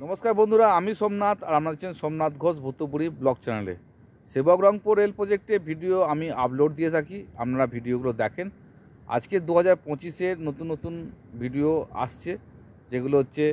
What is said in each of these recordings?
নমস্কার বন্ধুরা, আমি সোমনাথ আর আপনারা দেখছেন সোমনাথ ঘোষ ভূতপুরি ব্লগ চ্যানেলে। সেবক রংপুর রেল প্রজেক্টে ভিডিও আমি আপলোড দিয়ে থাকি, আপনারা ভিডিওগুলো দেখেন। আজকে 2025-এর নতুন নতুন ভিডিও আসছে, যেগুলো হচ্ছে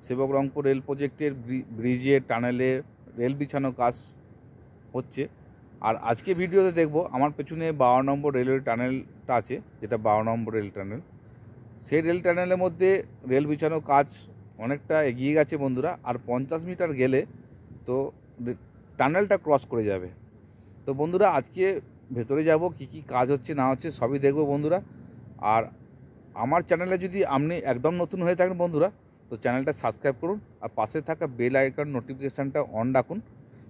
সেবক রংপুর রেল প্রজেক্টের ব্রিজে টানেলে রেল বিছানো কাজ হচ্ছে। আর আজকে ভিডিওতে দেখব আমার পেছনে 12 নম্বর রেলওয়ে টানেলটা আছে, যেটা 12 নম্বর রেল টানেল। সেই রেল টানেলের মধ্যে রেল বিছানো কাজ অনেকটা এগিয়ে গেছে বন্ধুরা। আর 50 মিটার গেলে তো টানেলটা ক্রস করে যাবে। তো বন্ধুরা, আজকে ভেতরে যাব, কি কাজ হচ্ছে না হচ্ছে সবই দেখব বন্ধুরা। আর আমার চ্যানেলে যদি আপনি একদম নতুন হয়ে থাকেন বন্ধুরা, তো চ্যানেলটা সাবস্ক্রাইব করুন আর পাশে থাকা বেল আইকন নোটিফিকেশানটা অন রাখুন,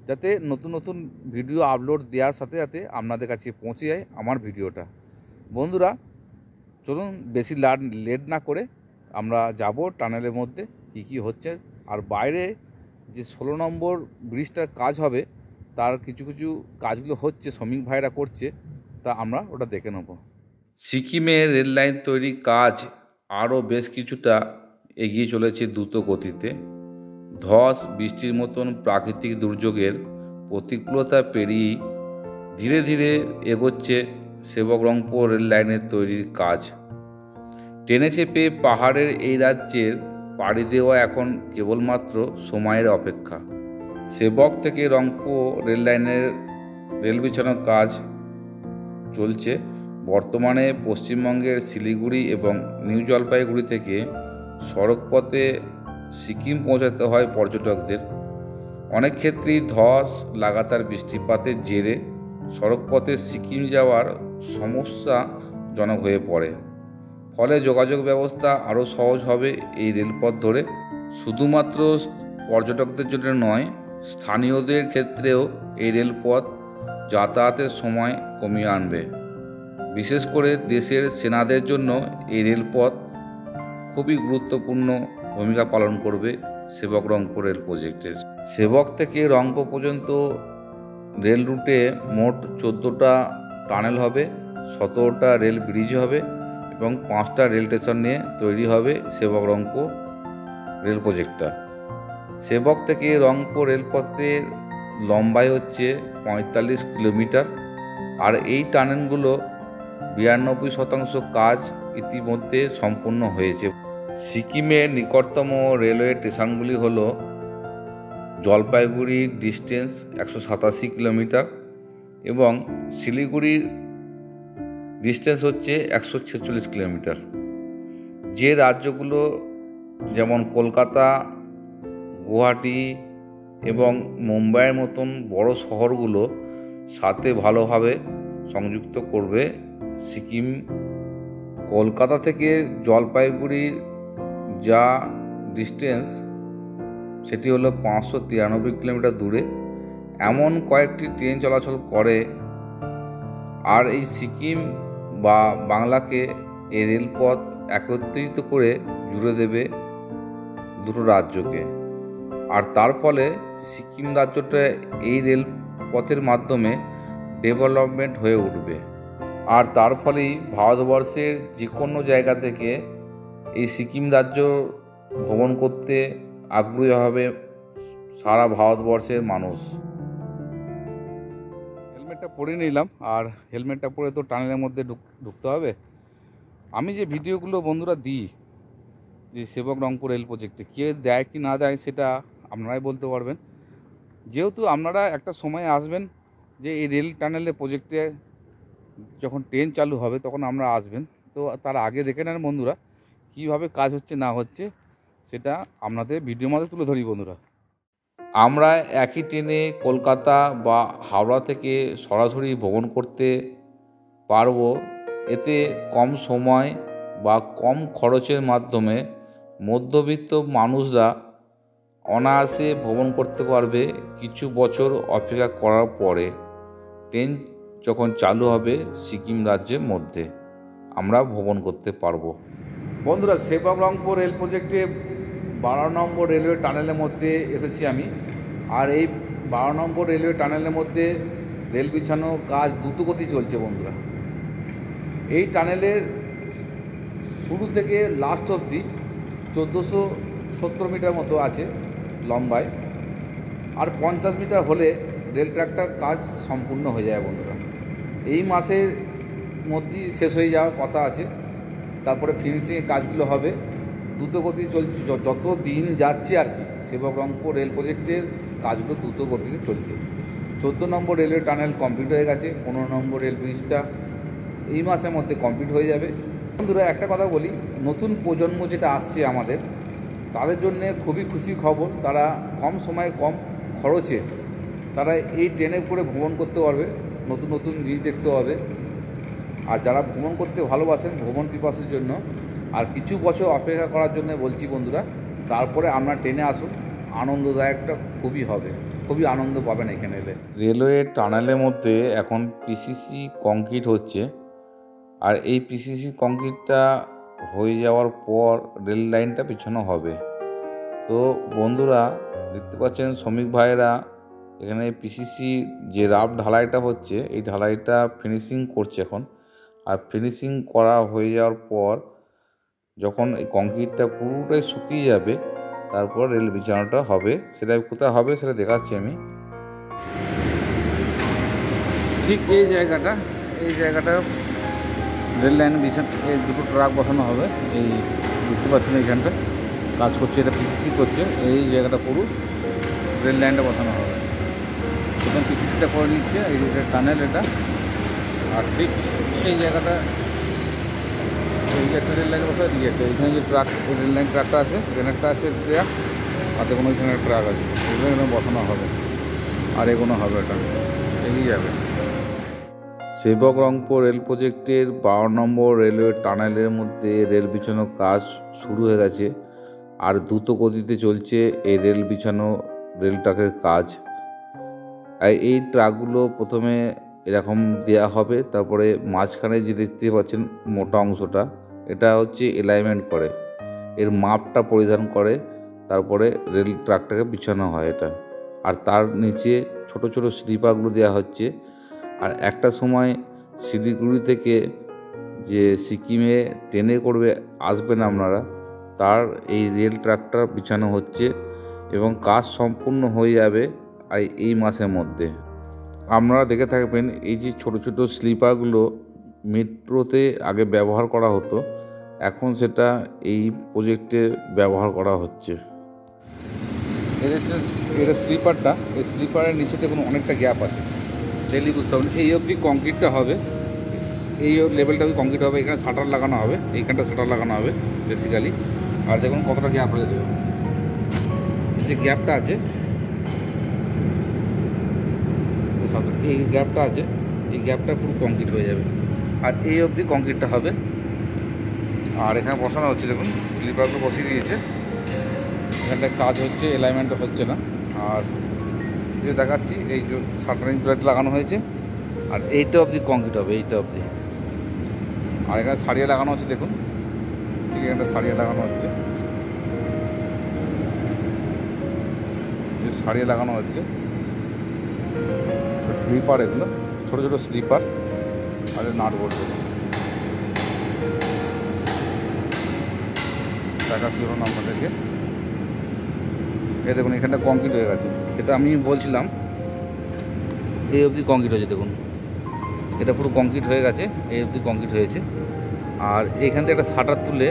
যাতে নতুন নতুন ভিডিও আপলোড দেওয়ার সাথে সাথে আপনাদের কাছে পৌঁছে যায় আমার ভিডিওটা। বন্ধুরা চলুন, বেশি লেট না করে আমরা যাব টানেলের মধ্যে কি হচ্ছে। আর বাইরে যে 16 নম্বর ব্রিজটার কাজ হবে, তার কিছু কাজগুলো হচ্ছে, শ্রমিক ভাইরা করছে, তা আমরা ওটা দেখে নেব। সিকিমে রেল লাইন তৈরির কাজ আরও বেশ কিছুটা এগিয়ে চলেছে দ্রুত গতিতে। ধস বৃষ্টির মতন প্রাকৃতিক দুর্যোগের প্রতিকূলতা পেরিয়ে ধীরে ধীরে এগোচ্ছে সেবক রংপুর রেল লাইনের তৈরির কাজ। ট্রেনে চেপে পাহাড়ের এই রাজ্যের পাড়ি দেওয়া এখন কেবলমাত্র সময়ের অপেক্ষা। সেবক থেকে রংপুর রেল লাইনের রেল বিছানোর কাজ চলছে। বর্তমানে পশ্চিমবঙ্গের শিলিগুড়ি এবং নিউ জলপাইগুড়ি থেকে সড়কপথে সিকিম পৌঁছাতে হয় পর্যটকদের। অনেক ক্ষেত্রেই ধস, লাগাতার বৃষ্টিপাতের জেরে সড়কপথে সিকিম যাওয়ার সমস্যাজনক হয়ে পড়ে। ফলে যোগাযোগ ব্যবস্থা আরও সহজ হবে এই রেলপথ ধরে। শুধুমাত্র পর্যটকদের জন্য নয়, স্থানীয়দের ক্ষেত্রেও এই রেলপথ যাতায়াতের সময় কমিয়ে আনবে। বিশেষ করে দেশের সেনাদের জন্য এই রেলপথ খুবই গুরুত্বপূর্ণ ভূমিকা পালন করবে সেবক রংপুর রেল প্রজেক্টের। সেবক থেকে রংপুর পর্যন্ত রেল রুটে মোট 14টা টানেল হবে, 17টা রেল ব্রিজ হবে এবং 5টা রেল স্টেশন নিয়ে তৈরি হবে সেবক রংপুর রেল প্রজেক্টটা। সেবক থেকে রংপুর রেলপথের লম্বাই হচ্ছে 45 কিলোমিটার। আর এই টানেলগুলো 92% কাজ ইতিমধ্যে সম্পূর্ণ হয়েছে। সিকিমের নিকটতম রেলওয়ে স্টেশনগুলি হলো জলপাইগুড়ির ডিস্টেন্স 187 কিলোমিটার এবং শিলিগুড়ির ডিস্টেন্স হচ্ছে 146 কিলোমিটার। যে রাজ্যগুলো যেমন কলকাতা, গুয়াহাটি এবং মুম্বাইয়ের মতন বড় শহরগুলো সাথে ভালোভাবে সংযুক্ত করবে সিকিম। কলকাতা থেকে জলপাইগুড়ির যা ডিস্টেন্স, সেটি হলো 593 কিলোমিটার দূরে। এমন কয়েকটি ট্রেন চলাচল করে। আর এই সিকিম বা বাংলাকে এই রেলপথ একত্রিত করে জুড়ে দেবে দুটো রাজ্যকে। আর তার ফলে সিকিম রাজ্যটা এই রেলপথের মাধ্যমে ডেভেলপমেন্ট হয়ে উঠবে। আর তার ফলেই ভারতবর্ষের যে কোনো জায়গা থেকে এই সিকিম রাজ্য ভ্রমণ করতে আগ্রহী হবে সারা ভারতবর্ষের মানুষ। হেলমেটটা পরে নিলাম, আর হেলমেটটা পরে তো টানেলের মধ্যে ঢুকতে হবে। আমি যে ভিডিওগুলো বন্ধুরা দিই যে সেবক রংপুর রেল প্রজেক্টে, কে দেয় কি না দেয় সেটা আপনারাই বলতে পারবেন। যেহেতু আপনারা একটা সময় আসবেন যে এই রেল টানেলের প্রজেক্টে যখন ট্রেন চালু হবে তখন আমরা আসবেন, তো তার আগে দেখে নেন বন্ধুরা কীভাবে কাজ হচ্ছে না হচ্ছে, সেটা আপনাদের ভিডিওর মধ্যে তুলে ধরি বন্ধুরা। আমরা একই ট্রেনে কলকাতা বা হাওড়া থেকে সরাসরি ভ্রমণ করতে পারবো। এতে কম সময় বা কম খরচের মাধ্যমে মধ্যবিত্ত মানুষরা অনায়াসে ভ্রমণ করতে পারবে। কিছু বছর অপেক্ষা করার পরে ট্রেন যখন চালু হবে সিকিম রাজ্যের মধ্যে আমরা ভ্রমণ করতে পারবো। বন্ধুরা, সেবক রংপুর রেল প্রজেক্টে 12 নম্বর রেলওয়ে টানেলের মধ্যে এসেছি আমি। আর এই 12 নম্বর রেলওয়ে টানেলের মধ্যে রেল বিছানো কাজ দ্রুতগতি চলছে বন্ধুরা। এই টানেলের শুরু থেকে লাস্ট অবধি 1470 মিটার মতো আছে লম্বায়। আর 50 মিটার হলে রেল ট্র্যাকটার কাজ সম্পূর্ণ হয়ে যায় বন্ধুরা। এই মাসের মধ্যেই শেষ হয়ে যাওয়ার কথা আছে। তারপরে ফিনিশিংয়ের কাজগুলো হবে। দ্রুতগতি চলছে, যত দিন যাচ্ছে আর কি সেবকরংপুর রেল প্রজেক্টের কাজগুলো দ্রুত গতিতে চলছে। 14 নম্বর রেলওয়ে টানেল কমপ্লিট হয়ে গেছে। 15 নম্বর রেল ব্রিজটা এই মাসের মধ্যে কমপ্লিট হয়ে যাবে। বন্ধুরা একটা কথা বলি, নতুন প্রজন্ম যেটা আসছে আমাদের, তাদের জন্য খুবই খুশি খবর। তারা কম সময়ে কম খরচে তারা এই ট্রেনে করে ভ্রমণ করতে পারবে, নতুন নতুন জিনিস দেখতে পাবে। আর যারা ভ্রমণ করতে ভালোবাসেন, ভ্রমণ পিপাসুর জন্য আর কিছু বছর অপেক্ষা করার জন্য বলছি বন্ধুরা, তারপরে আপনার ট্রেনে আসুন, আনন্দদায়কটা খুবই হবে, খুবই আনন্দ পাবেন এখানে এলে। রেলওয়ে টানেলের মধ্যে এখন পিসিসি কংক্রিট হচ্ছে। আর এই পিসিসি কংক্রিটটা হয়ে যাওয়ার পর রেল লাইনটা পিছানো হবে। তো বন্ধুরা দেখতে পাচ্ছেন শ্রমিক ভাইয়েরা এখানে পিসিসি যে রাফ ঢালাইটা হচ্ছে, এই ঢালাইটা ফিনিশিং করছে এখন। আর ফিনিশিং করা হয়ে যাওয়ার পর যখন এই কংক্রিটটা পুরোটাই শুকিয়ে যাবে, তারপর রেল বিছানাটা হবে। সেটা কোথায় হবে সেটা দেখাচ্ছি আমি। ঠিক এই জায়গাটা রেল লাইনের বিছানা, এই দুটো ট্রাক বসানো হবে। এই দেখতে পাচ্ছেন এইখানটা কাজ করছে, এটা পিসিসি করছে। এই জায়গাটা পুরো রেল লাইনটা বসানো হবে। এখন পিসিসিটা করে নিচ্ছে, এই যে টানেল এটা। আর ঠিক এই জায়গাটা, এই যে একটা রেল লাইন বসা, এই একটা এখানে যে ট্রাক, রেল লাইন ট্রাকটা আছে, এখানে একটা আছে ট্রাক, আর দেখুন ওইখানে ট্রাক আছে, এগুলো এখানে বসানো হবে। আর এগোনো হবে, এটা এগিয়ে যাবে। সেবকরংপুর রেল প্রজেক্টের 12 নম্বর রেলওয়ে টানেলের মধ্যে রেল বিছানোর কাজ শুরু হয়ে গেছে। আর দ্রুত গতিতে চলছে এই রেল বিছানো রেল ট্রাকের কাজ। এই ট্রাকগুলো প্রথমে এরকম দেওয়া হবে, তারপরে মাঝখানে যে দেখতে পাচ্ছেন মোটা অংশটা, এটা হচ্ছে অ্যালাইনমেন্ট করে, এর মাপটা পরিধান করে, তারপরে রেল ট্রাকটাকে বিছানো হয় এটা। আর তার নিচে ছোট ছোট স্লিপারগুলো দেওয়া হচ্ছে। আর একটা সময় শিলিগুড়ি থেকে যে সিকিমে ট্রেনে করবে আসবেন আপনারা, তার এই রেল ট্রাকটা বিছানো হচ্ছে এবং কাজ সম্পূর্ণ হয়ে যাবে এই মাসের মধ্যে। আপনারা দেখে থাকবেন এই যে ছোট ছোট স্লিপারগুলো মেট্রোতে আগে ব্যবহার করা হতো, এখন সেটা এই প্রজেক্টে ব্যবহার করা হচ্ছে। এটা স্লিপারটা, এই স্লিপারের নিচে দেখুন অনেকটা গ্যাপ আছে, ডেলি বুঝতে পারবেন। এই অবধি কংক্রিটটা হবে, এই লেভেলটা অবধি কংক্রিট হবে। এখানে শাটার লাগানো হবে, এইখানটা শাটার লাগানো হবে বেসিক্যালি। আর দেখুন কতটা গ্যাপ হয়ে যাবে, যে গ্যাপটা আছে, এই গ্যাপটা আছে, এই গ্যাপটা পুরো কংক্রিট হয়ে যাবে। আর এই অবধি কংক্রিটটা হবে। আর এখানে বসানো হচ্ছে, দেখুন স্লিপারগুলো বসিয়ে দিয়েছে, এখানটায় কাজ হচ্ছে, অ্যালাইনমেন্টটা হচ্ছে না। আর যে দেখাচ্ছি এই যে শাটারিং প্লেট লাগানো হয়েছে, আর এইটা অবধি কংক্রিট হবে, এইটা অবধি। আর এখানে সারিয়ে লাগানো হচ্ছে, দেখুন ঠিক এখানটা সারিয়ে লাগানো হচ্ছে, সারিয়ে লাগানো হচ্ছে। স্লিপার এগুলো ছোটো ছোটো স্লিপার, আর নাট বোল্ট দেখাচ্ছি আপনাদেরকে। এই দেখুন এখানটা কংক্রিট হয়ে গেছে, যেটা আমি বলছিলাম এই অবধি কংক্রিট হয়েছে। দেখুন এটা পুরো কংক্রিট হয়ে গেছে, এই অবধি কংক্রিট হয়েছে। আর এইখান থেকে একটা শাটার তুলে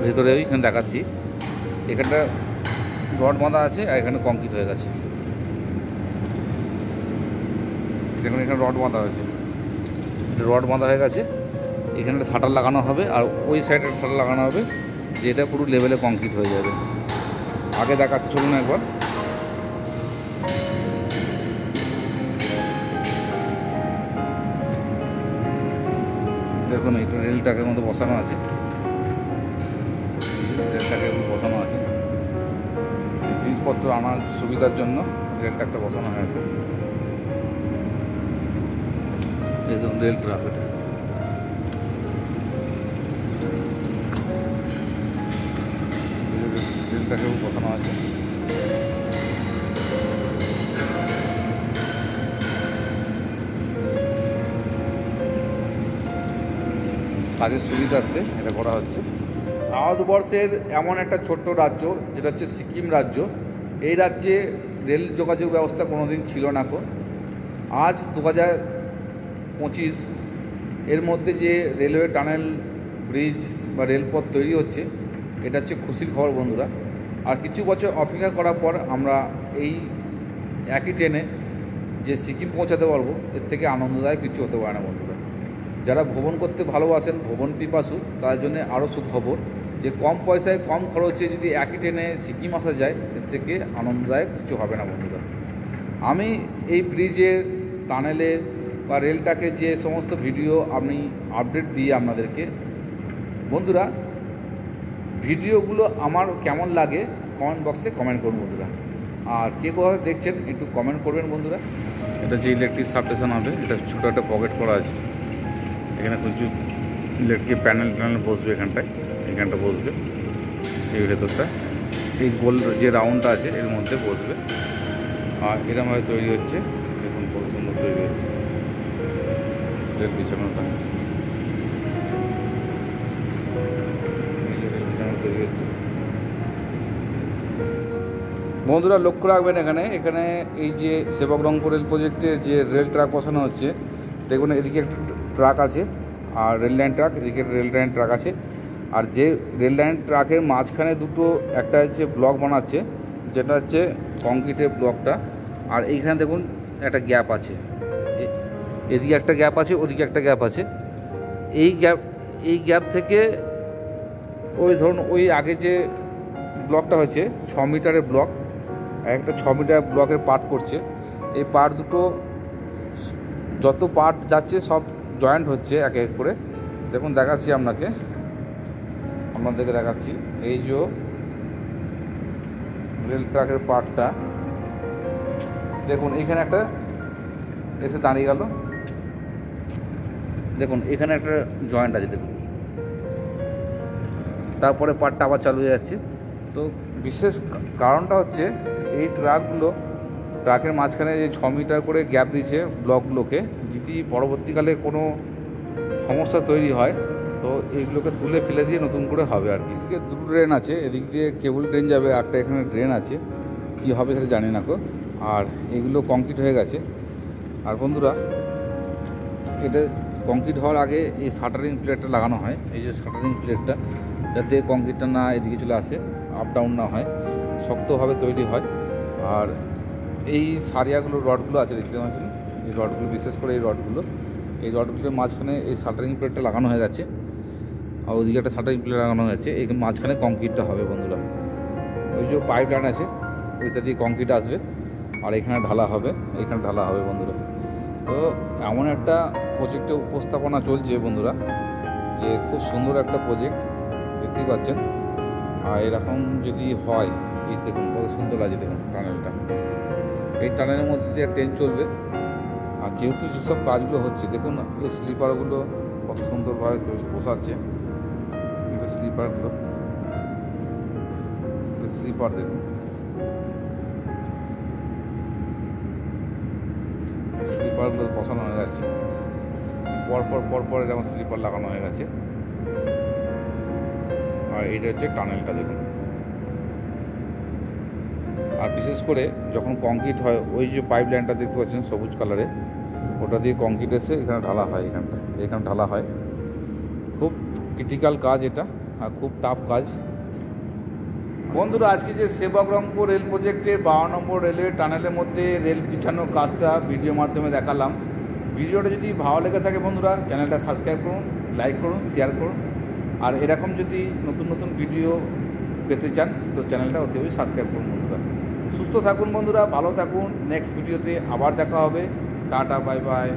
ভেতরে ওইখানে দেখাচ্ছি, এখানটা রড বাঁধা আছে, আর এখানে কংক্রিট হয়ে গেছে। দেখুন এখানে রড বাঁধা হয়েছে, রড বাঁধা হয়ে গেছে। এখানে একটা শাটার লাগানো হবে, আর ওই সাইডে শাটার লাগানো হবে, যেটা পুরো লেভেলে কংক্রিট হয়ে যাবে। আগে দেখাচ্ছি, চলুন একবার। দেখুন এইটা রেল ট্র্যাকের মধ্যে বসানো আছে, রেল ট্র্যাকের বসানো আছে, জিনিসপত্র আনার সুবিধার জন্য রেল ট্র্যাকটা বসানো হয়েছে। এই দেখুন রেল ট্র্যাক, এটা রেল ট্র্যাকের বসানো আছে। কাজের সুবিধার্থে এটা করা হচ্ছে। ভারতবর্ষের এমন একটা ছোট্ট রাজ্য যেটা হচ্ছে সিকিম রাজ্য, এই রাজ্যে রেল যোগাযোগ ব্যবস্থা কোনোদিন ছিল না কো। আজ 2025 এর মধ্যে যে রেলওয়ে টানেল, ব্রিজ বা রেলপথ তৈরি হচ্ছে, এটা হচ্ছে খুশির খবর বন্ধুরা। আর কিছু বছর অপেক্ষা করার পর আমরা এই একই ট্রেনে যে সিকিম পৌঁছাতে পারবো, এর থেকে আনন্দদায়ক কিছু হতে পারে না বন্ধুরা। যারা ভ্রমণ করতে ভালোবাসেন, ভ্রমণ পিপাসু, তার জন্য আরও সুখবর যে কম পয়সায় কম খরচে যদি একই ট্রেনে সিকিম আসা যায়, এর থেকে আনন্দদায়ক কিছু হবে না বন্ধুরা। আমি এই ব্রিজের, টানেলের বা রেলটাকে যে সমস্ত ভিডিও আমি আপডেট দিই আপনাদেরকে বন্ধুরা, ভিডিওগুলো আমার কেমন লাগে কমেন্ট বক্সে কমেন্ট করুন বন্ধুরা। আর কে কোথাও দেখছেন একটু কমেন্ট করবেন বন্ধুরা। এটা যে ইলেকট্রিক সাবস্টেশন হবে, এটা ছোটো একটা পকেট করা আছে, এখানে কিছু ইলেকট্রিক প্যানেল বসবে, এখানটা বসবে, এই ভেতরটা এই গোল যে রাউন্ডটা আছে এর মধ্যে বসবে। আর এরমভাবে তৈরি হচ্ছে, দেখুন কত সুন্দর তৈরি হচ্ছে রেল বিছানাটা, তৈরি হচ্ছে বন্ধুরা। লক্ষ্য রাখবেন এখানে এই যে সেবকরংপুর রেল প্রজেক্টের যে রেল ট্র্যাক বসানো হচ্ছে, দেখুন এদিকে একটা ট্রাক আছে আর রেল লাইন ট্রাক, এদিকে রেল লাইন ট্রাক আছে। আর যে রেল লাইন ট্রাকের মাঝখানে দুটো, একটা হচ্ছে ব্লক বানাচ্ছে, যেটা হচ্ছে কংক্রিটের ব্লকটা। আর এইখানে দেখুন একটা গ্যাপ আছে, এদিকে একটা গ্যাপ আছে, ওদিকে একটা গ্যাপ আছে। এই গ্যাপ থেকে ওই ধরুন ওই আগে যে ব্লকটা হয়েছে 6 মিটারের ব্লক, একটা 6 মিটার ব্লকের পার্ট করছে। এই পার্ট দুটো যত পার্ট যাচ্ছে সব জয়েন্ট হচ্ছে এক এক করে। দেখুন দেখাচ্ছি আপনাদেরকে দেখাচ্ছি। এই যে রেল ট্র্যাকের পার্টটা দেখুন, এখানে একটা এসে দাঁড়িয়ে গেল, দেখুন এখানে একটা জয়েন্ট আছে দেখুন, তারপরে পার্টটা আবার চালু হয়ে যাচ্ছে। তো বিশেষ কারণটা হচ্ছে এই ট্রাকের মাঝখানে যে 6 মিটার করে গ্যাপ দিয়েছে ব্লকগুলোকে, যদি পরবর্তীকালে কোনো সমস্যা তৈরি হয় তো এইগুলোকে তুলে ফেলে দিয়ে নতুন করে হবে আর কি। এদিকে দুটো ড্রেন আছে, এদিক দিয়ে কেবল ড্রেন যাবে, একটা এখানে ড্রেন আছে, কী হবে সেটা জানি না কো। আর এগুলো কংক্রিট হয়ে গেছে। আর বন্ধুরা, এটা কংক্রিট হওয়ার আগে এই শাটারিং প্লেটটা লাগানো হয়, এই যে শাটারিং প্লেটটা, যাতে কংক্রিটটা না এদিকে চলে আসে, আপ ডাউন না হয়, শক্তভাবে তৈরি হয়। আর এই সারিয়াগুলো, রডগুলো আছে দেখতে পাচ্ছেন, এই রডগুলো, বিশেষ করে এই রডগুলোর মাঝখানে এই শাটারিং প্লেটটা লাগানো হয়ে গেছে। আর ওইদিকে একটা শাটারিং প্লেট লাগানো হয়েছে, এই মাঝখানে কংক্রিটটা হবে বন্ধুরা। ওই যে পাইপ লাইন আছে, ওইটা দিয়ে কংক্রিট আসবে আর এখানে ঢালা হবে বন্ধুরা। তো এমন একটা প্রজেক্টে উপস্থাপনা চলছে বন্ধুরা, যে খুব সুন্দর একটা প্রজেক্ট দেখতেই পাচ্ছেন। আর এরকম যদি হয়, এই দেখুন কত সুন্দর লাগছে, দেখুন টানেলটা, এই টানেলের মধ্যে দিয়ে ট্রেন চলবে। আর যেহেতু যেসব কাজগুলো হচ্ছে দেখুন, এই স্লিপারগুলো কত সুন্দরভাবে বসাচ্ছে, স্লিপার দেখুন, স্লিপারগুলো বসানো হয়ে গেছে, পরপর এরকম স্লিপার লাগানো হয়ে গেছে। আর এটা হচ্ছে টানেলটা দেখুন। আর বিশেষ করে যখন কংক্রিট হয়, ওই যে পাইপ লাইনটা দেখতে পাচ্ছেন সবুজ কালারে, ওটা দিয়ে কংক্রিট এসে এখানে ঢালা হয়, এখানে ঢালা হয়। খুব ক্রিটিক্যাল কাজ এটা, আর খুব টাফ কাজ বন্ধুরা। আজকে যে সেবকরংপুর রেল প্রজেক্টের 52 নম্বর রেলওয়ে টানেলের মধ্যে রেল বিছানোর কাজটা ভিডিওর মাধ্যমে দেখালাম। ভিডিওটা যদি ভালো লেগে থাকে বন্ধুরা, চ্যানেলটা সাবস্ক্রাইব করুন, লাইক করুন, শেয়ার করুন। আর এরকম যদি নতুন ভিডিও পেতে চান তো চ্যানেলটা অবশ্যই সাবস্ক্রাইব করুন বন্ধুরা। সুস্থ থাকুন বন্ধুরা, ভালো থাকুন। নেক্সট ভিডিওতে আবার দেখা হবে। Tata, bye bye.